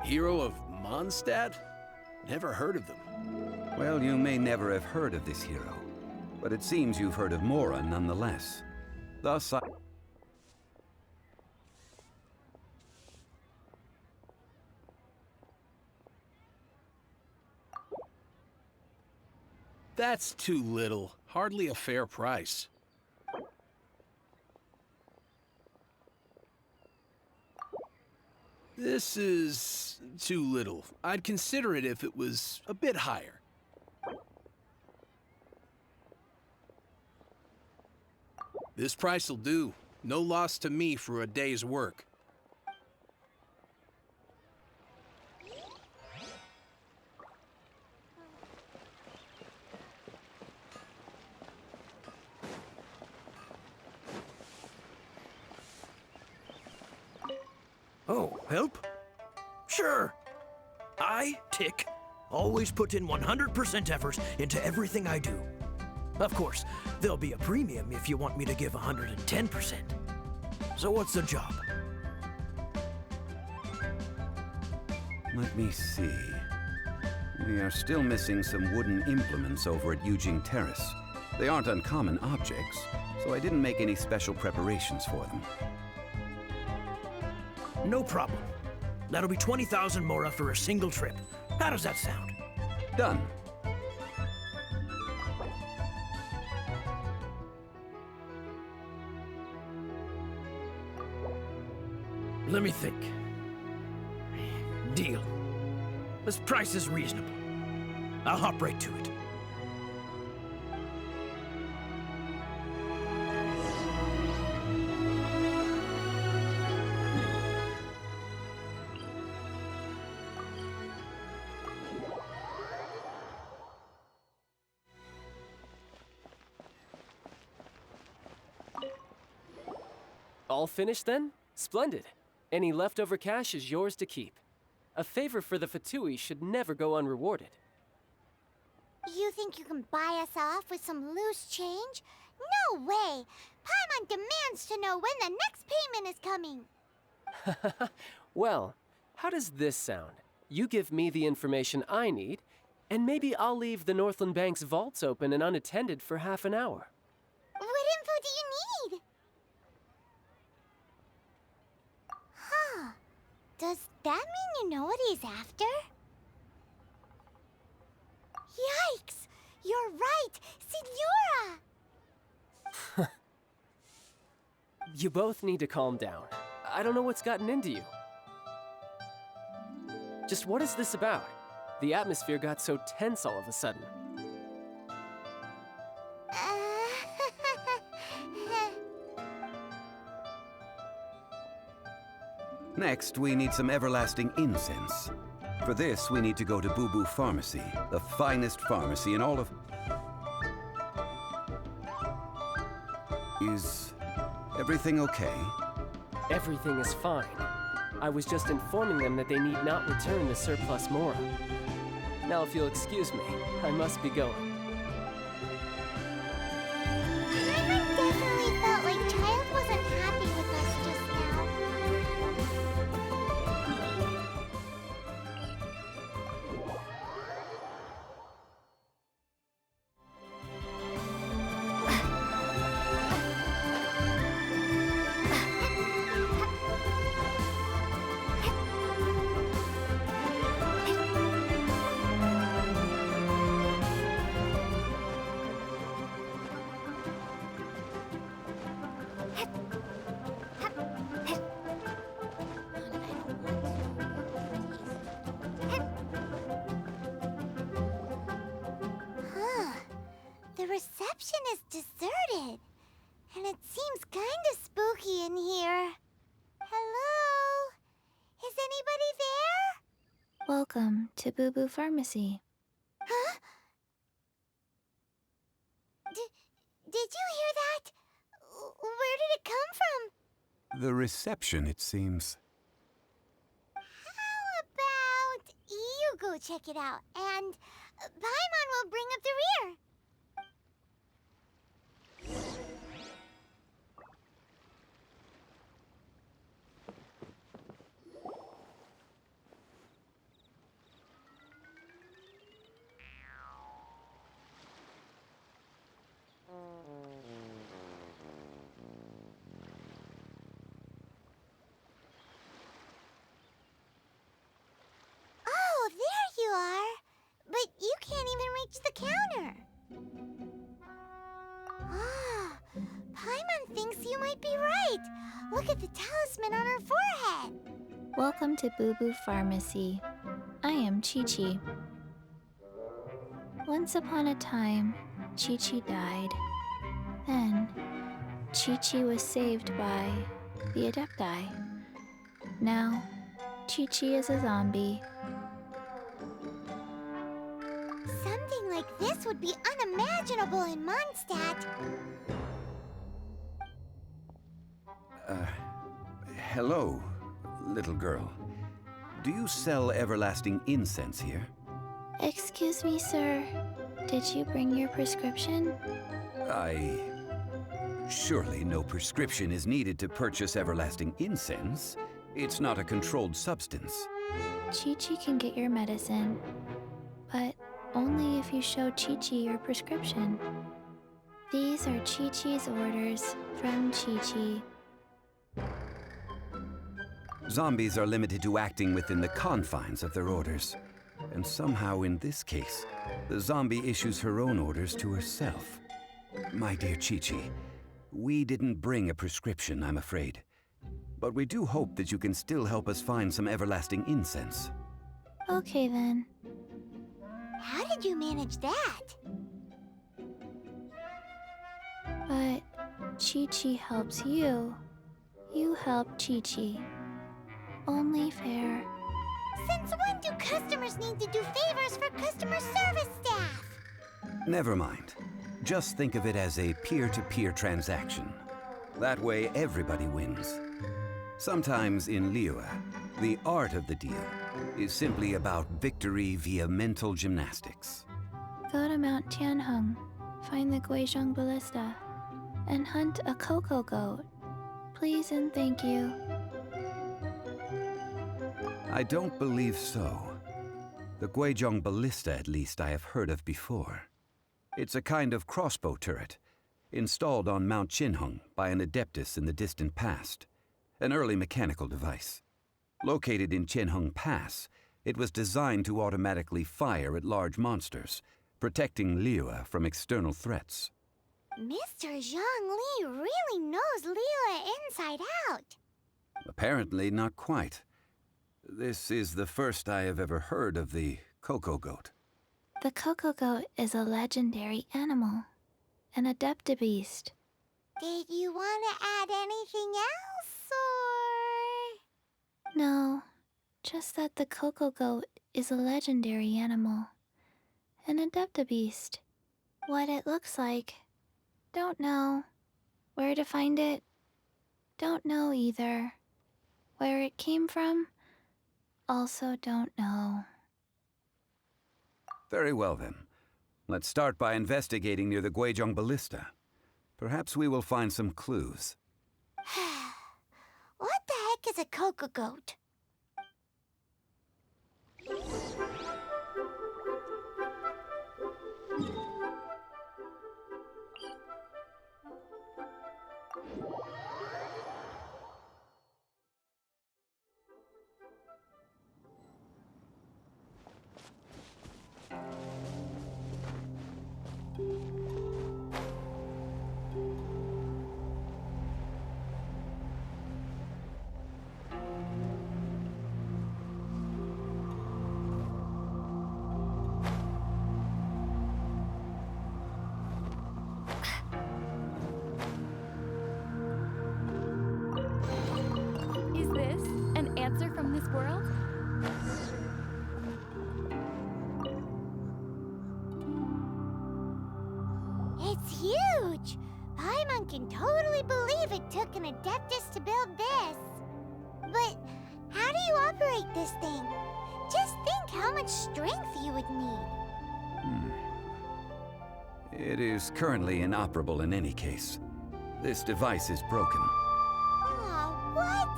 Hero of Mondstadt? Never heard of them. Well, you may never have heard of this hero, but it seems you've heard of Mora nonetheless. Thus, That's too little. Hardly a fair price. This is too little. I'd consider it if it was a bit higher. This price will do. No loss to me for a day's work. Oh, help? Sure. I, Tick, always put in 100% effort into everything I do. Of course, there'll be a premium if you want me to give 110%. So what's the job? let me see. We are still missing some wooden implements over at Eugene Terrace. They aren't uncommon objects, so I didn't make any special preparations for them. No problem. That'll be 20,000 Mora for a single trip. How does that sound? Done. Let me think. Deal. This price is reasonable. I'll hop right to it. All finished then? Splendid. Any leftover cash is yours to keep. A favor for the Fatui should never go unrewarded. You think you can buy us off with some loose change? No way! Paimon demands to know when the next payment is coming. Well, how does this sound? You give me the information I need, and maybe I'll leave the Northland Bank's vaults open and unattended for half an hour. What info do you need? Huh. Does that mean you know what he's after? Yikes! You're right! Signora! You both need to calm down. I don't know what's gotten into you. Just what is this about? The atmosphere got so tense all of a sudden. Next, we need some everlasting incense. For this, we need to go to Boo Boo Pharmacy, the finest pharmacy in all of... Is everything okay? Everything is fine. I was just informing them that they need not return the surplus mora. Now, if you'll excuse me, I must be going. Paimon definitely felt like Child wasn't happy with us just now. The reception is deserted, and it seems kind of spooky in here. Hello? Is anybody there? Welcome to Boo Boo Pharmacy. Huh? Did you hear that? Where did it come from? The reception, it seems. How about you go check it out, and Paimon will bring up the rear. Oh, there you are. But you can't even reach the counter. Ah, Paimon thinks you might be right. Look at the talisman on her forehead. Welcome to Boo Boo Pharmacy. I am Chi-Chi. Once upon a time, Chi-Chi died. Then, Chi-Chi was saved by the Adepti. Now, Chi-Chi is a zombie. Something like this would be unimaginable in Mondstadt. Hello, little girl. Do you sell everlasting incense here? Excuse me, sir. Did you bring your prescription? Surely no prescription is needed to purchase everlasting incense. It's not a controlled substance. Chi-Chi can get your medicine, but only if you show Chi-Chi your prescription. These are Chi-Chi's orders from Chi-Chi. Zombies are limited to acting within the confines of their orders. And somehow in this case, the zombie issues her own orders to herself. My dear Chi-Chi, we didn't bring a prescription, I'm afraid. But we do hope that you can still help us find some everlasting incense. Okay then. How did you manage that? But Chi-Chi helps you. You help Chi-Chi. Only fair. Since when do customers need to do favors for customer service staff? Never mind. Just think of it as a peer-to-peer transaction. That way everybody wins. Sometimes in Liy.004, the art of the deal is simply about victory via mental gymnastics. Go to Mount Tianheng, find the Guizhong Ballista, and hunt a cocoa goat. Please and thank you. I don't believe so. The Guizhong Ballista, at least, I have heard of before. It's a kind of crossbow turret, installed on Mount Tianheng by an adeptus in the distant past, an early mechanical device. Located in Tianheng Pass, it was designed to automatically fire at large monsters, protecting Liy.004 from external threats. Mr. Zhang Li really knows Liy.004 inside out. Apparently not quite. This is the first I have ever heard of the cocoa goat. The cocoa goat is a legendary animal, an adeptabeast. Did you want to add anything else, or...? No, just that the cocoa goat is a legendary animal, an adeptabeast. What it looks like, don't know. Where to find it? Don't know either. Where it came from? Also don't know. Very well then. Let's start by investigating near the Guizhong Ballista. Perhaps we will find some clues. What the heck is a cocoa goat? Is this an answer from this world? It's huge! Paimon can totally believe it took an Adeptus to build this. But how do you operate this thing? Just think how much strength you would need. It is currently inoperable in any case. This device is broken. Aw, what?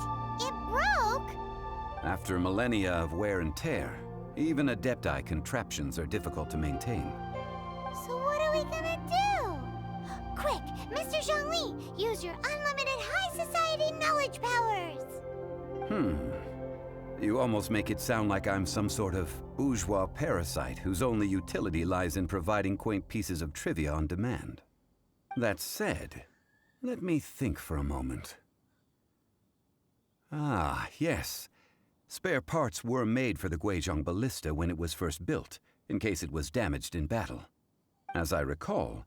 It broke? After millennia of wear and tear, even Adepti contraptions are difficult to maintain. So what are we gonna do? Quick, Mr. Zhongli, use your unlimited high society knowledge powers! You almost make it sound like I'm some sort of bourgeois parasite whose only utility lies in providing quaint pieces of trivia on demand. That said, let me think for a moment. Ah, yes. Spare parts were made for the Guizhong Ballista when it was first built, in case it was damaged in battle. As I recall,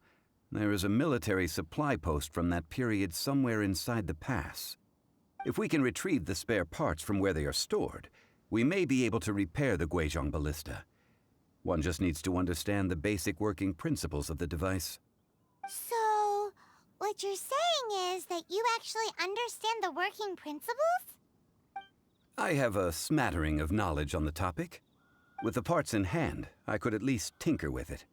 there is a military supply post from that period somewhere inside the pass. If we can retrieve the spare parts from where they are stored, we may be able to repair the Guizhong Ballista. One just needs to understand the basic working principles of the device. So, what you're saying is that you actually understand the working principles? I have a smattering of knowledge on the topic. With the parts in hand, I could at least tinker with it.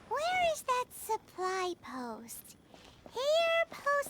Where is that supply post? Here, post...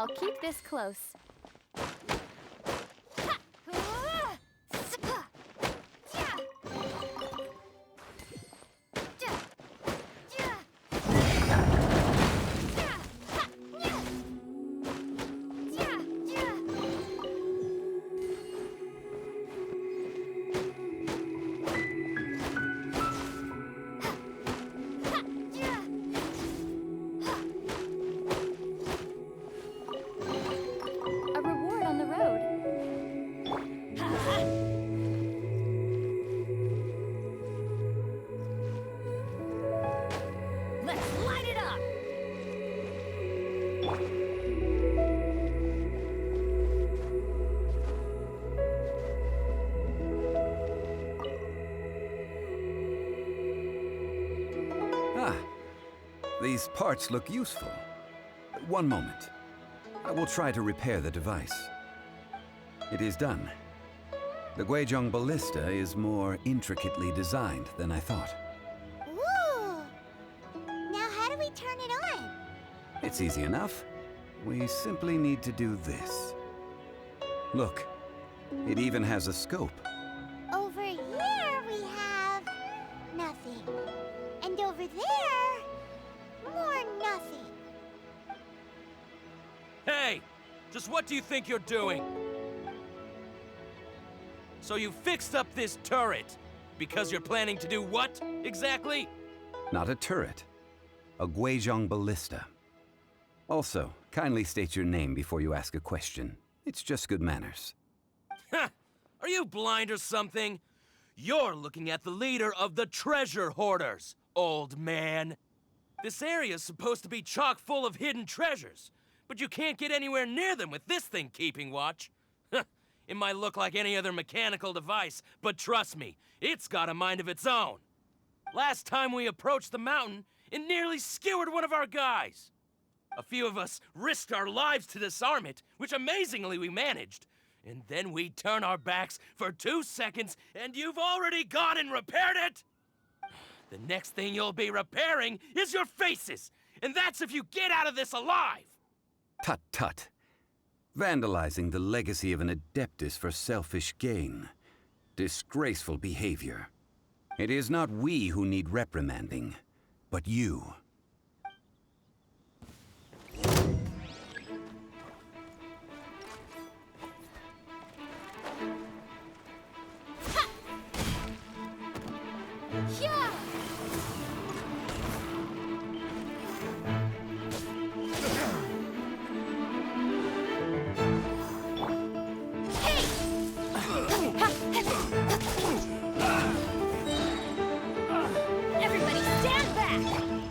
I'll keep this close. A reward on the road. Let's light it up! Ah, these parts look useful. One moment. I will try to repair the device. It is done. The Guizhong ballista is more intricately designed than I thought. Ooh! Now how do we turn it on? It's easy enough. We simply need to do this. Look, it even has a scope. Over here we have nothing. And over there, more nothing. Hey! Just what do you think you're doing? So you fixed up this turret because you're planning to do what, exactly? Not a turret. A Guizhong ballista. Also, kindly state your name before you ask a question. It's just good manners. Ha! Are you blind or something? You're looking at the leader of the treasure hoarders, old man. This area's supposed to be chock full of hidden treasures, but you can't get anywhere near them with this thing keeping watch. It might look like any other mechanical device, but trust me, it's got a mind of its own. Last time we approached the mountain, it nearly skewered one of our guys. A few of us risked our lives to disarm it, which amazingly we managed. And then we turn our backs for 2 seconds, and you've already gone and repaired it! The next thing you'll be repairing is your faces, and that's if you get out of this alive! Tut tut. Vandalizing the legacy of an adeptus for selfish gain. Disgraceful behavior. It is not we who need reprimanding, but you. Yeah! Everybody stand back!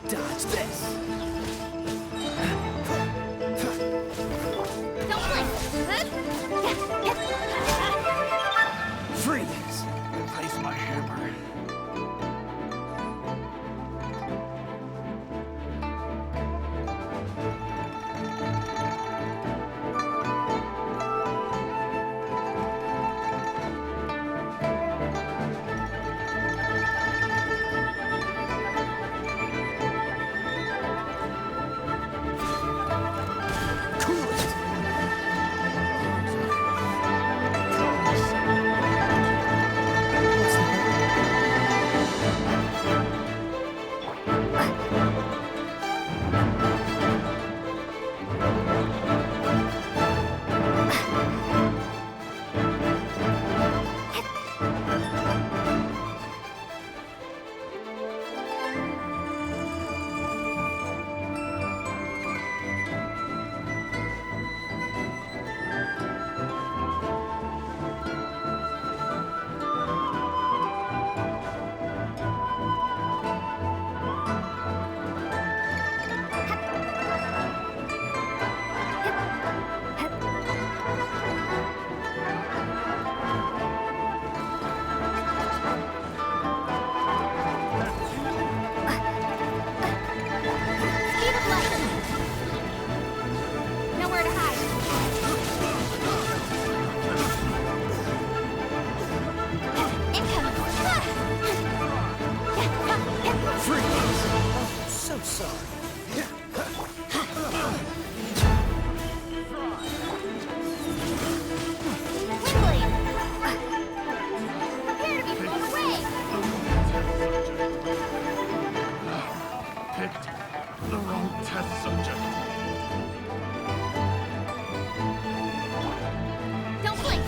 Dodge this! Don't blink! Freeze! Replace my hammer. picked the wrong test subject. Don't blink!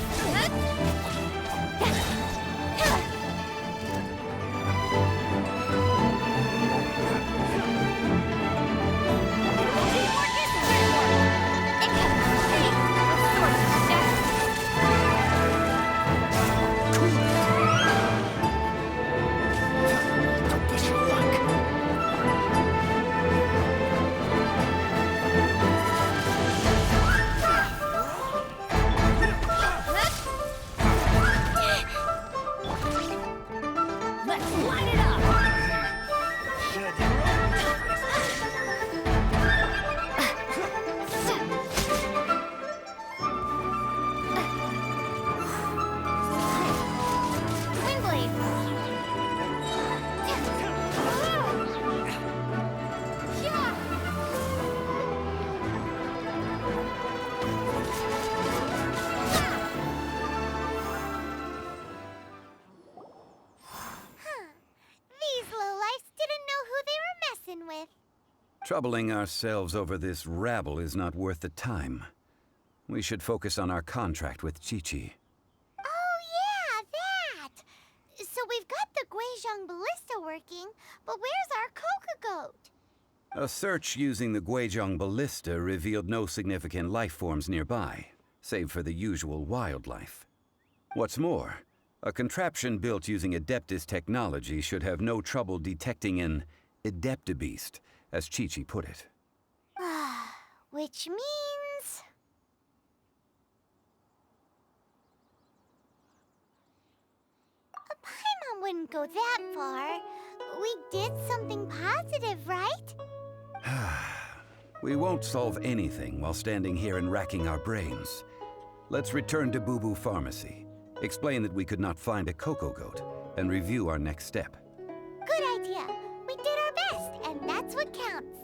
Troubling ourselves over this rabble is not worth the time. We should focus on our contract with Chi-Chi. Oh, yeah, that! So we've got the Guizhong ballista working, but where's our Coca goat? A search using the Guizhong ballista revealed no significant life forms nearby, save for the usual wildlife. What's more, a contraption built using Adeptus technology should have no trouble detecting an Adeptabeast, as Chi-Chi put it. Which means... Paimon wouldn't go that far. We did something positive, right? We won't solve anything while standing here and racking our brains. Let's return to Boo Boo Pharmacy, explain that we could not find a Coco goat, and review our next step. Good idea. We did our best, and that's what counts.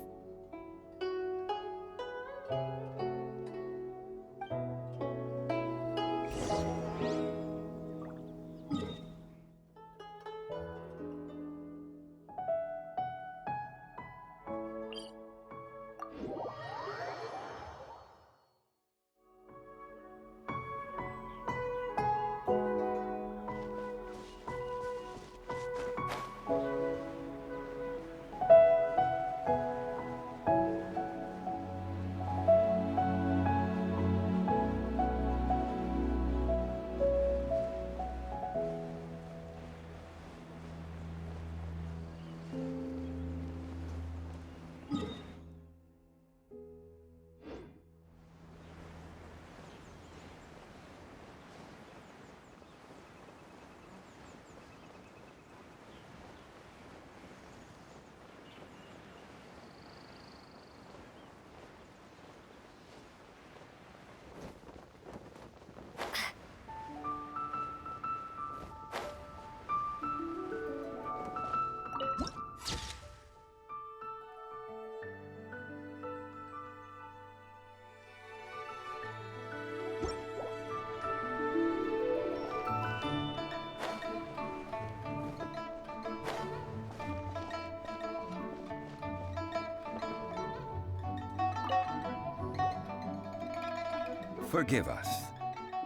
Forgive us.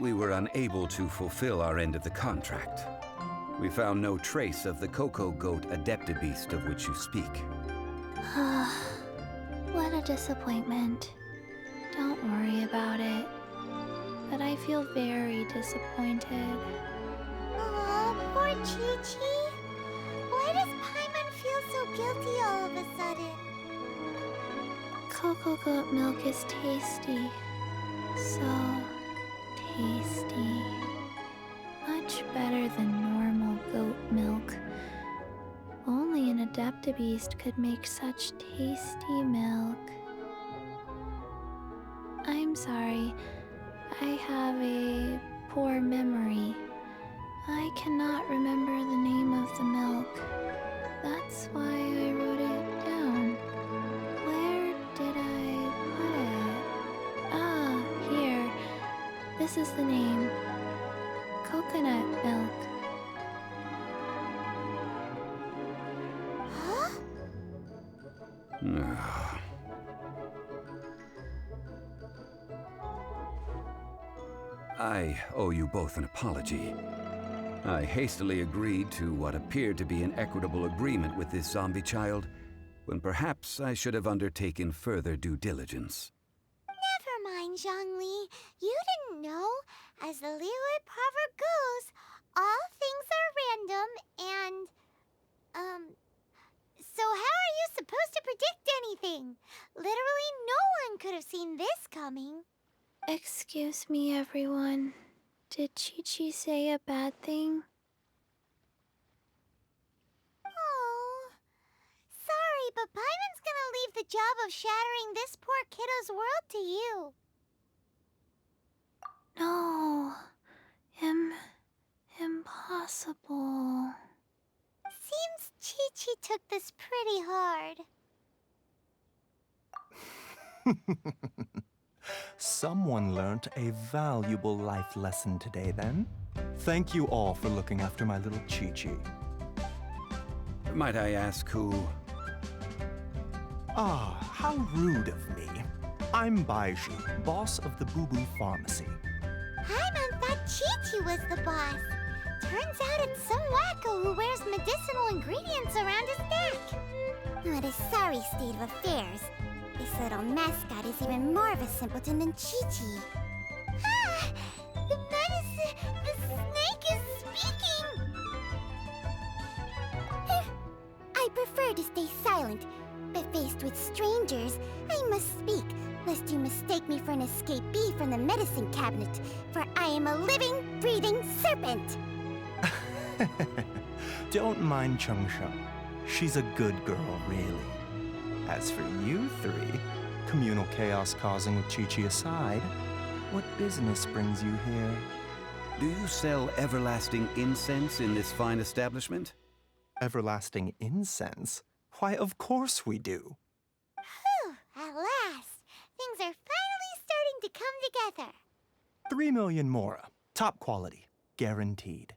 We were unable to fulfill our end of the contract. We found no trace of the Coco goat Adeptabeast of which you speak. What a disappointment. Don't worry about it. But I feel very disappointed. Oh, poor Chi-Chi. Why does Paimon feel so guilty all of a sudden? Coco goat milk is tasty. So tasty. Much better than normal goat milk. Only an Adeptabeast could make such tasty milk. I'm sorry. I have a poor memory. I cannot remember the name of the milk. That's why I wrote it down. Where did I put it? Ah, here. This is the name. Coconut milk. Huh? I owe you both an apology. I hastily agreed to what appeared to be an equitable agreement with this zombie child, when perhaps I should have undertaken further due diligence. Never mind, Zhongli. You didn't know. As the Liy.004 proverb goes, all things are random and, so how are you supposed to predict anything? Literally no one could have seen this coming. Excuse me, everyone. Did Chi-Chi say a bad thing? Oh, sorry, but Paimon's gonna leave the job of shattering this poor kiddo's world to you. No. Impossible. Seems Chi-Chi took this pretty hard. Someone learnt a valuable life lesson today, then. Thank you all for looking after my little Chi-Chi. Might I ask who? Ah, how rude of me. I'm Baiju, boss of the Boo Boo Pharmacy. Paimon thought Chi-Chi was the boss. Turns out it's some wacko who wears medicinal ingredients around his neck. What a sorry state of affairs. This little mascot is even more of a simpleton than Chi-Chi. Ah! The snake is speaking! I prefer to stay silent, but faced with strangers, I must speak, lest you mistake me for an escapee from the medicine cabinet, for I am a living, breathing serpent! Don't mind Chung-Chung. She's a good girl, really. As for you three, communal chaos causing with Chi-Chi aside, what business brings you here? Do you sell everlasting incense in this fine establishment? Everlasting incense? Why, of course we do. Whew, at last. Things are finally starting to come together. 3 million mora. Top quality. Guaranteed.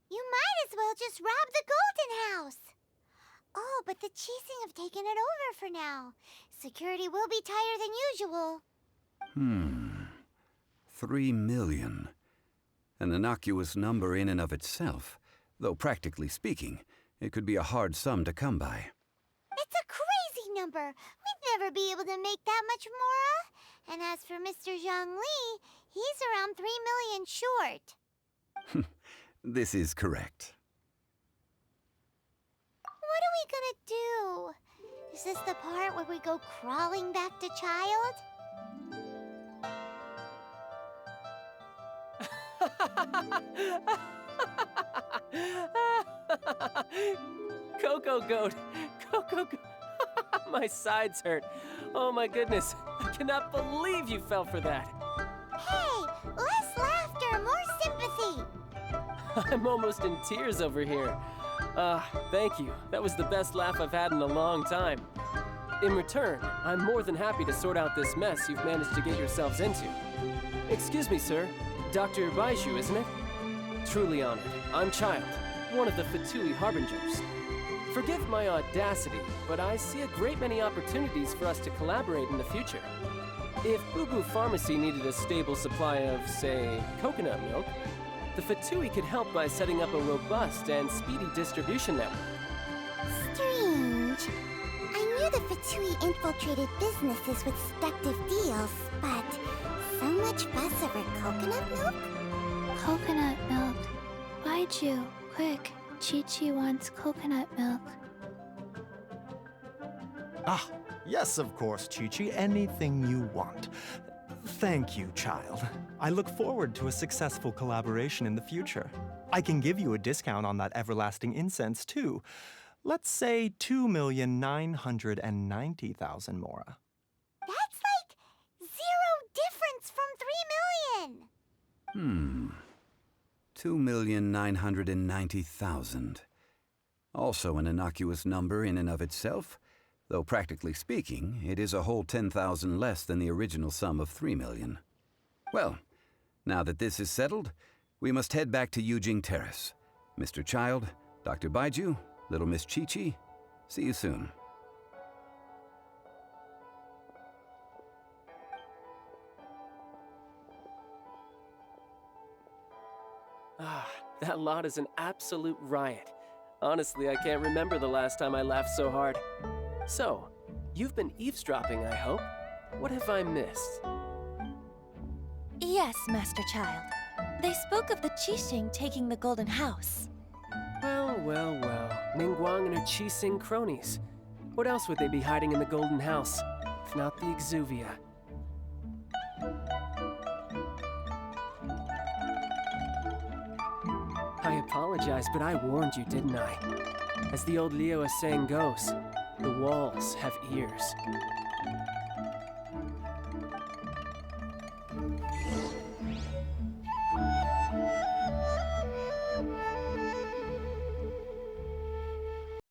You might as well just rob the Golden House. Oh, but the Chising have taken it over for now. Security will be tighter than usual. 3 million. An innocuous number in and of itself, though practically speaking, it could be a hard sum to come by. It's a crazy number. We'd never be able to make that much mora. And as for Mr. Zhongli, he's around 3 million short. This is correct. What are we gonna do? Is this the part where we go crawling back to child? Coco Goat! Coco Goat! My sides hurt. Oh my goodness. I cannot believe you fell for that. Hey, less laughter, more sympathy. I'm almost in tears over here. Thank you. That was the best laugh I've had in a long time. In return, I'm more than happy to sort out this mess you've managed to get yourselves into. Excuse me, sir. Dr. Baiju, isn't it? Truly honored. I'm Child, one of the Fatui Harbingers. Forgive my audacity, but I see a great many opportunities for us to collaborate in the future. If Boo Boo Pharmacy needed a stable supply of, say, coconut milk, the Fatui could help by setting up a robust and speedy distribution network. Strange. I knew the Fatui infiltrated businesses with seductive deals, but so much fuss over coconut milk? Coconut milk. Baiju, quick. Chi-Chi wants coconut milk. Ah, yes, of course, Chi-Chi. Anything you want. Thank you, child. I look forward to a successful collaboration in the future. I can give you a discount on that everlasting incense, too. Let's say 2,990,000 mora. That's like 0 difference from 3 million. 2,990,000. Also an innocuous number in and of itself, though practically speaking, it is a whole 10,000 less than the original sum of 3 million. Well, now that this is settled, we must head back to Yujing Terrace. Mr. Child, Dr. Baiju, little Miss Chi-Chi, See you soon. Ah, that lot is an absolute riot. Honestly, I can't remember the last time I laughed so hard. So, you've been eavesdropping, I hope? What have I missed? Yes, Master Child. They spoke of the Qixing taking the Golden House. Well, well, well. Ningguang and her Qixing cronies. What else would they be hiding in the Golden House, if not the Exuvia? I apologize, but I warned you, didn't I? As the old Liy.004 saying goes, the walls have ears.